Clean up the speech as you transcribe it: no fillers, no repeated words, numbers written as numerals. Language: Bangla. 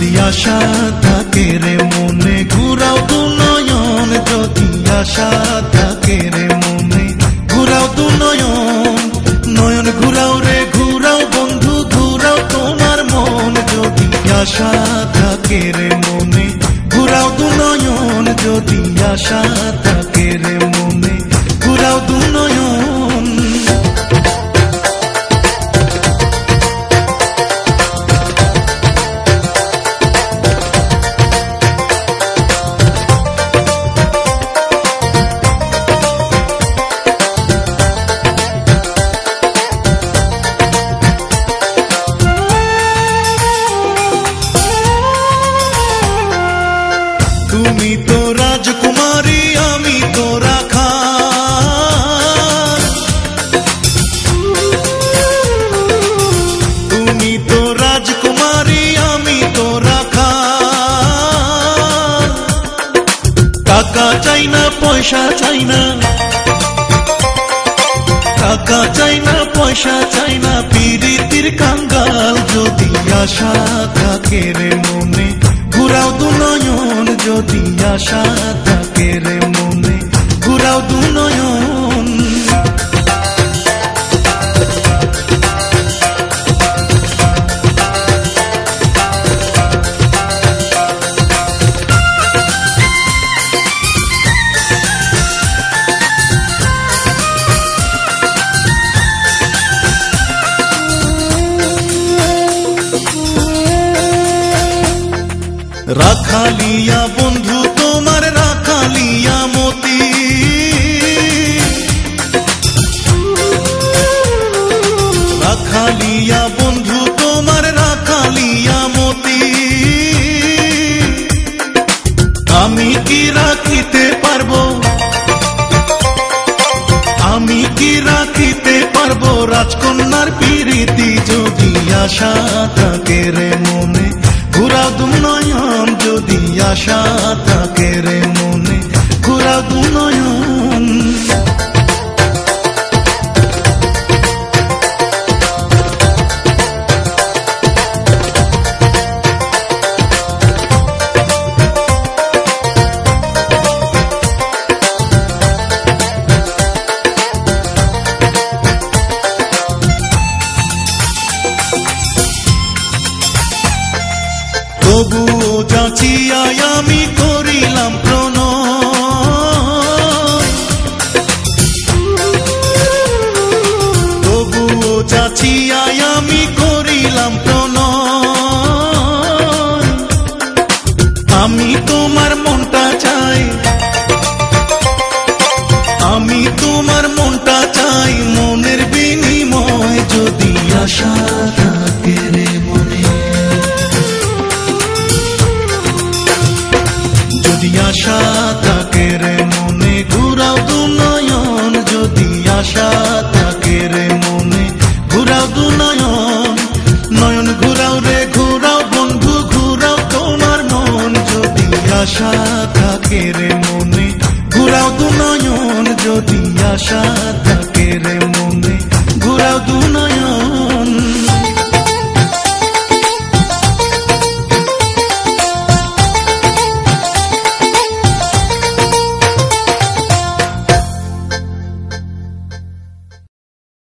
যদি আশা থাকে রে মনে ঘুরাও দু নয়ন, যদি আশা থাকে রে মনে ঘুরাও দু নয়ন, নয়ন ঘুরাও রে ঘুরাও বন্ধু ঘুরাও তোমার মন। যদি আশা থাকে রে মনে ঘুরাও দু নয়ন, যদি আশা থাকে রে মনে ঘুরাও দু নয়ন। তুমি তো রাজকুমারী আমি তো রাখাল, তুমি তো রাজকুমারী আমি তো রাখাল। টাকা চাই না পয়সা চাই না, টাকা চাই না পয়সা চাই না প্রীতির কাঙ্গাল। যদি আশা থাকে রে মনে ঘুরাও দু নয়ন, যদি আশা থাকে রে মনে ঘুরাও দু নয়ন। রাখালিয়া বন্ধু তোমার রাখালিয়া মতি, রাখালিয়া বন্ধু তোমার রাখালিয়া মতি। আমি কি রাখিতে পারবো, আমি কি রাখিতে পারবো রাজকন্যার প্রীতি। যদি আশা থাকে রে মনে ঘুরাও দু নয়ন, যদি আশা থাকে রে মনে ঘুরাও দু নয়ন। তবুও যাচিয়াই আমি করিলাম প্রণয়, তবুও যাচিয়াই আমি করিলাম প্রণয়। আমি তোমার মনটা চাই, আমি তোমার মনটা চাই মনের বিনিময়। যদি আশা থাকে রে মনে, যদি আশা থাকে রে মনে ঘুরাও দু নয়ন, যদি আশা থাকে রে মনে ঘুরাও দু নয়ন, নয়ন ঘুরাও রে ঘুরাও বন্ধু ঘুরাও তোমার মন। যদি আশা থাকে রে মনে ঘুরাও দু নয়ন, যদি আশা